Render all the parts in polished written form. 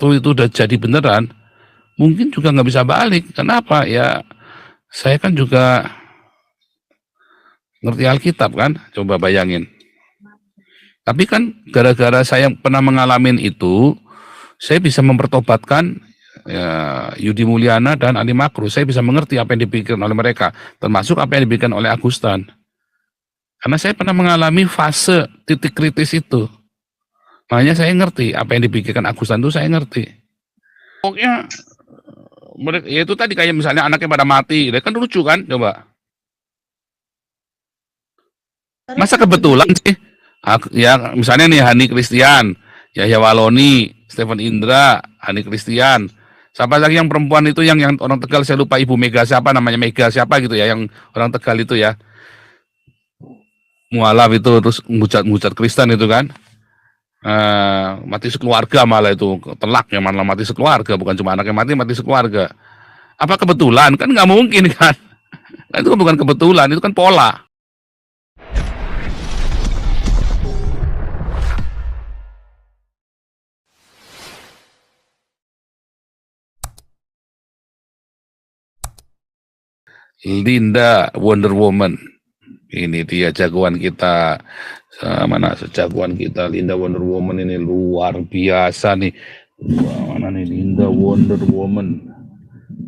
waktu itu udah jadi beneran, mungkin juga nggak bisa balik. Kenapa? Ya, saya kan juga ngerti Alkitab kan, coba bayangin. Tapi kan gara-gara saya pernah mengalami itu, saya bisa mempertobatkan ya, Yudi Mulyana dan Ali Makru. Saya bisa mengerti apa yang dipikirkan oleh mereka, termasuk apa yang dipikirkan oleh Agustan. Karena saya pernah mengalami fase titik kritis itu. Makanya saya ngerti apa yang dipikirkan Agustan itu, saya ngerti. Pokoknya ya itu tadi kayak misalnya anaknya pada mati, kan lucu kan, coba. Masa kebetulan sih? Ya misalnya nih Hani Christian, Yahya Waloni, Stephen Indra, Hani Christian. Siapa lagi yang perempuan itu yang orang Tegal, saya lupa Ibu Mega siapa namanya, Mega siapa gitu ya, yang orang Tegal itu ya. Mualaf itu, terus ngucat Kristen itu kan. Mati sekeluarga malah itu, telak yang malah mati sekeluarga, bukan cuma anaknya mati sekeluarga. Apa kebetulan? Kan nggak mungkin kan. Nah, itu kan bukan kebetulan, itu kan pola. Linda Wonder Woman, ini dia jagoan kita. Mana sejagoan kita, Linda Wonder Woman ini luar biasa nih. Mana nih Linda Wonder Woman?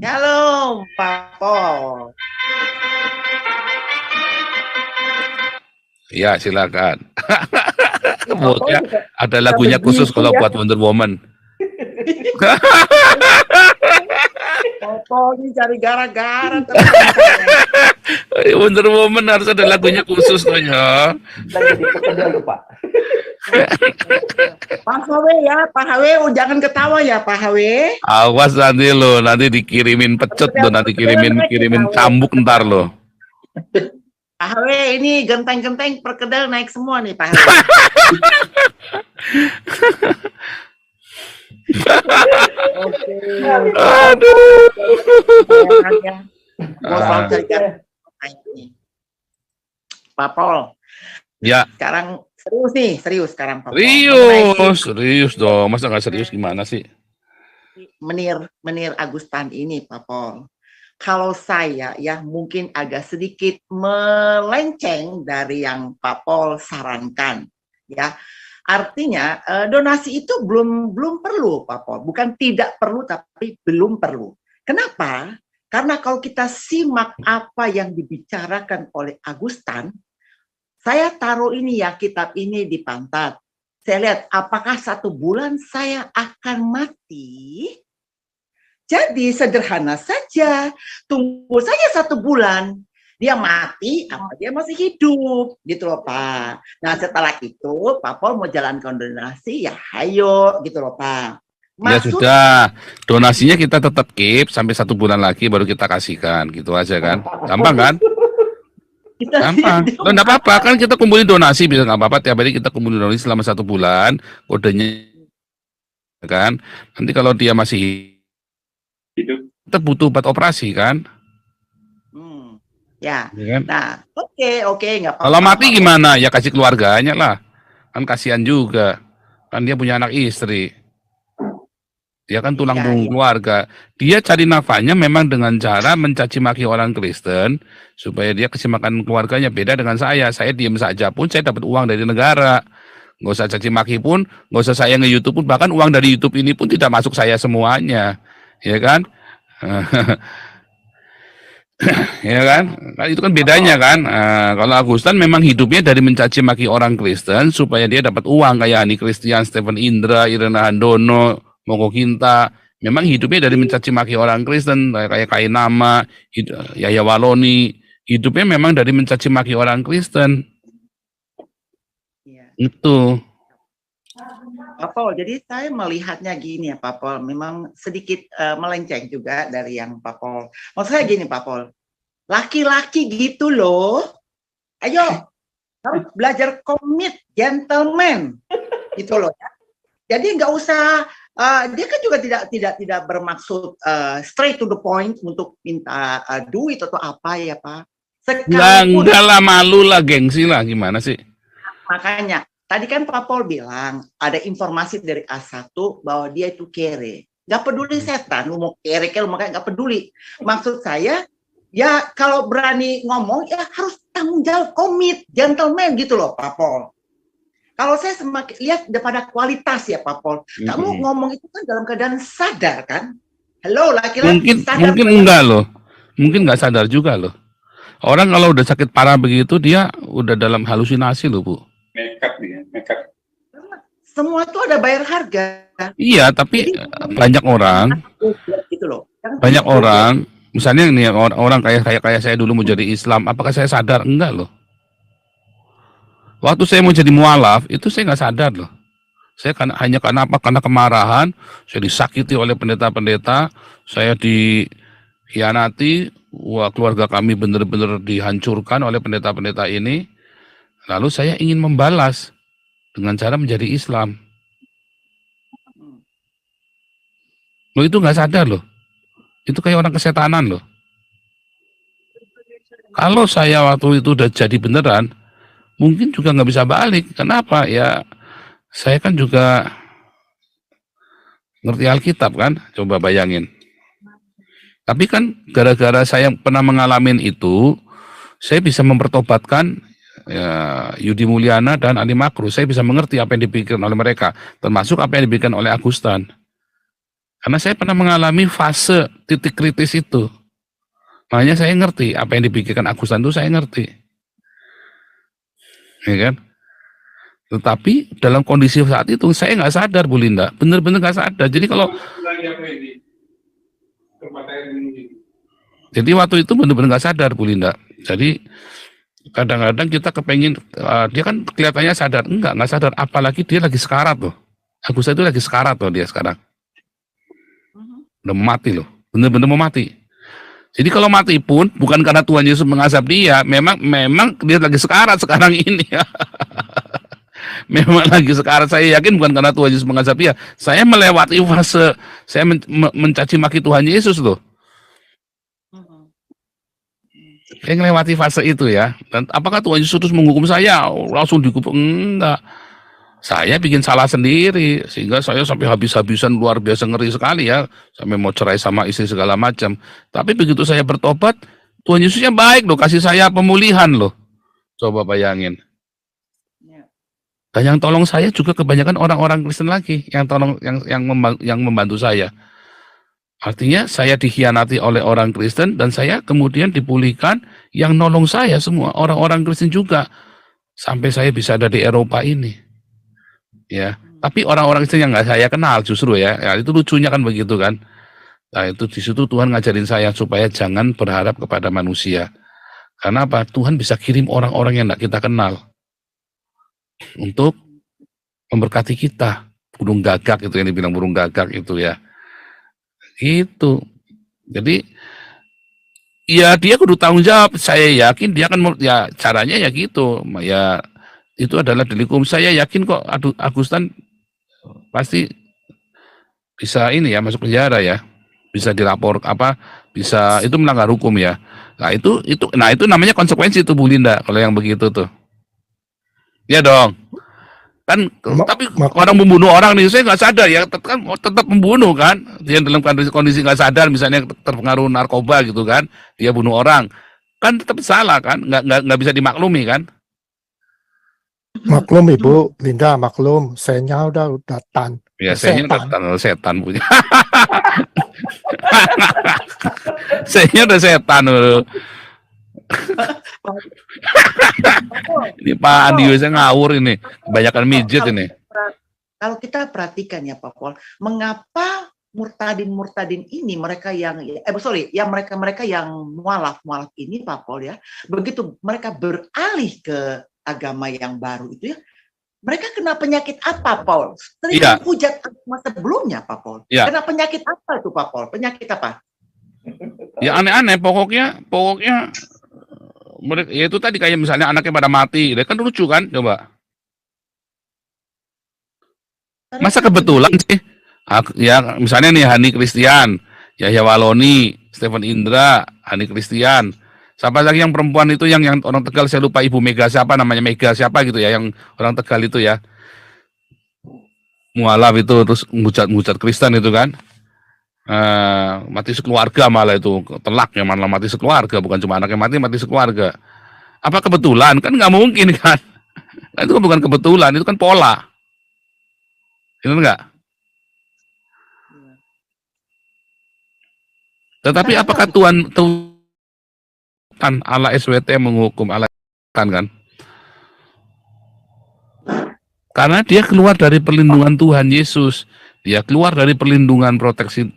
Halo Pak Pol. Ya silakan. Ya, ada lagunya khusus kalau buat Wonder Woman. Pol ini cari gara-gara. Wonder Woman harus ada lagunya khusus tuh ya. Pak. Pak HW ya, Pak HW, jangan ketawa ya Pak HW. Awas nanti lo, nanti dikirimin pecut lo, nanti kirimin cambuk ntar lo. Pak HW ini genteng-genteng perkedel naik semua nih Pak HW. Oke. Aduh. Pak Pol. Ya. Sekarang serius sekarang Pak Pol. Serius dong. Masa nggak serius gimana sih? Menir Agustan ini Pak Pol. Kalau saya ya mungkin agak sedikit melenceng dari yang Pak Pol sarankan ya. Artinya donasi itu belum perlu Pak Pol. Bukan tidak perlu tapi belum perlu. Kenapa? Karena kalau kita simak apa yang dibicarakan oleh Agustan, saya taruh ini ya kitab ini di pantat. Saya lihat apakah 1 bulan saya akan mati. Jadi sederhana saja, tunggu saja 1 bulan. Dia mati, apa dia masih hidup, gitu loh Pak. Nah setelah itu, Pak Pol mau jalankan donasi, ya hayo, gitu loh Pak. Ya sudah, donasinya kita tetap keep sampai 1 bulan lagi baru kita kasihkan, gitu aja kan. Gampang kan? Gampang. Lo enggak apa-apa kan, kita kumpulin donasi bisa nggak apa-apa, tiap hari kita kumpulin donasi selama 1 bulan, kodenya kan. Nanti kalau dia masih hidup, kita butuh obat operasi kan. Ya kan? Nah, oke, nggak apa-apa. Kalau mati gimana? Ya kasih keluarganya lah. Kan kasihan juga. Kan dia punya anak istri. Dia kan tulang punggung keluarga. Dia cari nafkahnya memang dengan cara mencaci maki orang Kristen supaya dia kasih makan keluarganya. Beda dengan saya. Saya diem saja pun saya dapat uang dari negara. Nggak usah caci maki pun, nggak usah saya nge-YouTube pun, bahkan uang dari YouTube ini pun tidak masuk saya semuanya. Ya kan? Ya kan? Itu kan bedanya kan. Kalau Agustan memang hidupnya dari mencaci maki orang Kristen supaya dia dapat uang, kayak Hani Christian, Stephen Indra, Irena Handono, Moko Kinta. Memang hidupnya dari mencaci maki orang Kristen, kayak Kainama, Yahya Waloni. Hidupnya memang dari mencaci maki orang Kristen. Itu. Pak Pol, jadi saya melihatnya gini ya Pak Pol, memang sedikit melenceng juga dari yang Pak Pol. Maksud saya gini Pak Pol, laki-laki gitu loh, ayo harus belajar komit, gentleman, gitu loh ya. Jadi nggak usah, dia kan juga tidak bermaksud straight to the point untuk minta duit atau apa ya Pak. Enggak lah, malu lah, gengsi lah, gimana sih? Makanya. tadi kan Pak Pol bilang ada informasi dari A1 bahwa dia itu kere. Gak peduli setan, lu mau kere, lu mau gak peduli. Maksud saya, ya kalau berani ngomong, ya harus tanggung jawab, komit, gentleman gitu loh Pak Pol. Kalau saya semakin lihat daripada kualitas ya Pak Pol. Kamu ngomong itu kan dalam keadaan sadar kan? Halo, laki-laki sadar. Mungkin enggak loh. Mungkin nggak sadar juga loh. Orang kalau udah sakit parah begitu, dia udah dalam halusinasi loh, Bu. Nekat dia, nekat. Semua itu ada bayar harga. Iya, tapi banyak orang, gitu loh. banyak orang, misalnya nih orang kayak saya dulu mau jadi Islam, apakah saya sadar? Enggak loh. Waktu saya mau jadi mualaf, itu saya nggak sadar loh. Saya hanya karena apa? Karena kemarahan, saya disakiti oleh pendeta-pendeta, saya dikhianati, wah keluarga kami benar-benar dihancurkan oleh pendeta-pendeta ini. Lalu saya ingin membalas dengan cara menjadi Islam. Loh itu nggak sadar loh. Itu kayak orang kesetanan loh. Kalau saya waktu itu udah jadi beneran, mungkin juga nggak bisa balik. Kenapa? Ya saya kan juga ngerti Alkitab kan, coba bayangin. Tapi kan gara-gara saya pernah mengalami itu, saya bisa mempertobatkan ya, Yudi Mulyana dan Ali Makru. Saya bisa mengerti apa yang dipikirkan oleh mereka, termasuk apa yang dipikirkan oleh Agustan. Karena saya pernah mengalami fase titik kritis itu. Makanya saya ngerti apa yang dipikirkan Agustan itu saya ngerti. Ya kan? Tetapi dalam kondisi saat itu saya nggak sadar, Bu Linda, benar-benar nggak sadar. Jadi kalau waktu itu benar-benar nggak sadar, Bu Linda. Jadi kadang-kadang kita kepengen dia kan kelihatannya sadar, nggak sadar. Apalagi dia lagi sekarat loh. Agustan itu lagi sekarat loh dia sekarang. Udah mati loh, benar-benar mau mati. Jadi kalau mati pun bukan karena Tuhan Yesus mengazab dia, memang dia lagi sekarat sekarang ini. Memang lagi sekarat, saya yakin bukan karena Tuhan Yesus mengazab dia. Saya melewati fase, saya mencaci maki Tuhan Yesus loh. Saya melewati fase itu ya. Dan apakah Tuhan Yesus terus menghukum saya? Langsung dihukum? Enggak. Saya bikin salah sendiri, sehingga saya sampai habis-habisan luar biasa ngeri sekali ya. Sampai mau cerai sama istri segala macam. Tapi begitu saya bertobat, Tuhan Yesusnya baik loh, kasih saya pemulihan loh. Coba bayangin. Dan yang tolong saya juga kebanyakan orang-orang Kristen lagi yang tolong yang membantu saya. Artinya saya dikhianati oleh orang Kristen dan saya kemudian dipulihkan, yang nolong saya semua orang-orang Kristen juga sampai saya bisa ada di Eropa ini. Ya, tapi orang-orang Kristen yang nggak saya kenal justru ya, itu lucunya kan begitu kan. Nah itu di situ Tuhan ngajarin saya supaya jangan berharap kepada manusia. Karena apa? Tuhan bisa kirim orang-orang yang nggak kita kenal untuk memberkati kita. Burung gagak itu yang dibilang burung gagak itu ya. Itu. Jadi ya dia kudu tanggung jawab. Saya yakin dia akan ya caranya ya gitu. Ya itu adalah delik hukum. Saya yakin kok Agustan pasti bisa ini ya masuk penjara ya. Bisa dilapor bisa itu melanggar hukum ya. Nah itu namanya konsekuensi itu Bu Linda kalau yang begitu tuh. Ya dong. Kan tapi orang membunuh orang nih saya nggak sadar ya, tetap membunuh kan. Dia dalam kondisi nggak sadar, misalnya terpengaruh narkoba gitu kan, dia bunuh orang. Kan tetap salah kan, nggak bisa dimaklumi kan. Maklum Ibu Linda, maklum. Saya udah tan. Ya saya setan punya. Saya udah setan loh. Ini Pak Andi saya ngawur ini, kebanyakan mijit ini. Kalau kita perhatikan ya Pak Pol, mengapa murtadin ini mereka yang mereka yang mualaf ini Pak Pol ya, begitu mereka beralih ke agama yang baru itu ya, mereka kena penyakit apa Paul? Sering hujat masa sebelumnya Pak Pol. Ya. Kena penyakit apa itu Pak Pol? Penyakit apa? Ya aneh-aneh, pokoknya mereka, ya itu tadi kayak misalnya anaknya pada mati, kan lucu kan, coba. Masa kebetulan sih, ya misalnya nih Hani Christian, Yahya Waloni, Stephen Indra, Hani Christian, Siapa lagi yang perempuan itu yang orang Tegal, saya lupa, Ibu Mega siapa namanya, Mega siapa gitu ya, yang orang Tegal itu ya. Mualaf itu, terus ngucat Kristen itu kan. Mati sekeluarga malah itu, telak ya, malah mati sekeluarga, bukan cuma anaknya mati, mati sekeluarga. Apa kebetulan? Kan nggak mungkin kan. Nah, itu kan bukan kebetulan, itu kan pola. Benar nggak? Tetapi apakah Tuhan Allah SWT menghukum Allah kan? Karena dia keluar dari perlindungan Tuhan Yesus, dia keluar dari perlindungan proteksi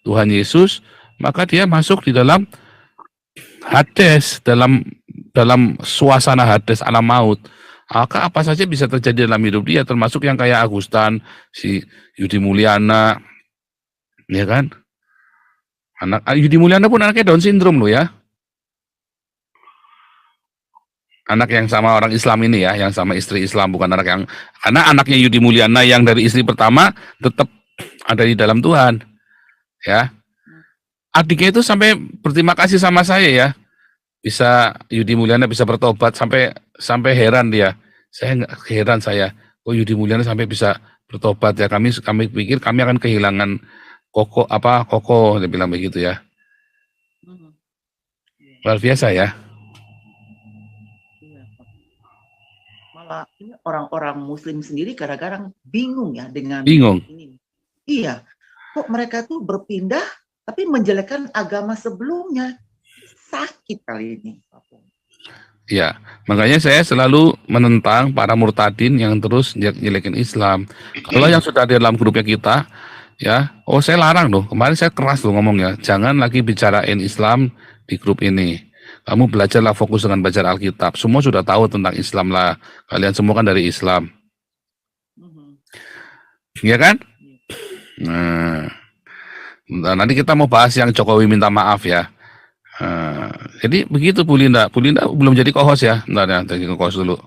Tuhan Yesus, maka dia masuk di dalam Hades, dalam suasana Hades, alam maut. Maka apa saja bisa terjadi dalam hidup dia, termasuk yang kayak Agustan, si Yudi Mulyana, ya kan? Yudi Mulyana pun anaknya Down syndrome loh ya. Anak yang sama orang Islam ini ya, yang sama istri Islam, bukan anak yang, karena anaknya Yudi Mulyana yang dari istri pertama tetap ada di dalam Tuhan, ya. Adiknya itu sampai berterima kasih sama saya ya, bisa Yudi Mulyana bisa bertobat, sampai heran dia, saya nggak heran saya, kok Yudi Mulyana sampai bisa bertobat ya, kami pikir kami akan kehilangan koko, dia bilang begitu ya, luar biasa ya. Ini orang-orang Muslim sendiri kadang-kadang bingung ya dengan ini. Iya, kok mereka tuh berpindah tapi menjelekkan agama sebelumnya, sakit kali ini. Ya, makanya saya selalu menentang para murtadin yang terus nyelekin Islam. Kalau yang sudah di dalam grupnya kita, ya, saya larang loh. Kemarin saya keras loh ngomongnya, jangan lagi bicarain Islam di grup ini. Kamu belajarlah, fokus dengan belajar Alkitab. Semua sudah tahu tentang Islam lah. Kalian semua kan dari Islam. Iya kan? Nah, nanti kita mau bahas yang Jokowi minta maaf ya. Jadi begitu Bu Linda. Bu Linda belum jadi co-host ya. Ntar ya, jadi co-host dulu.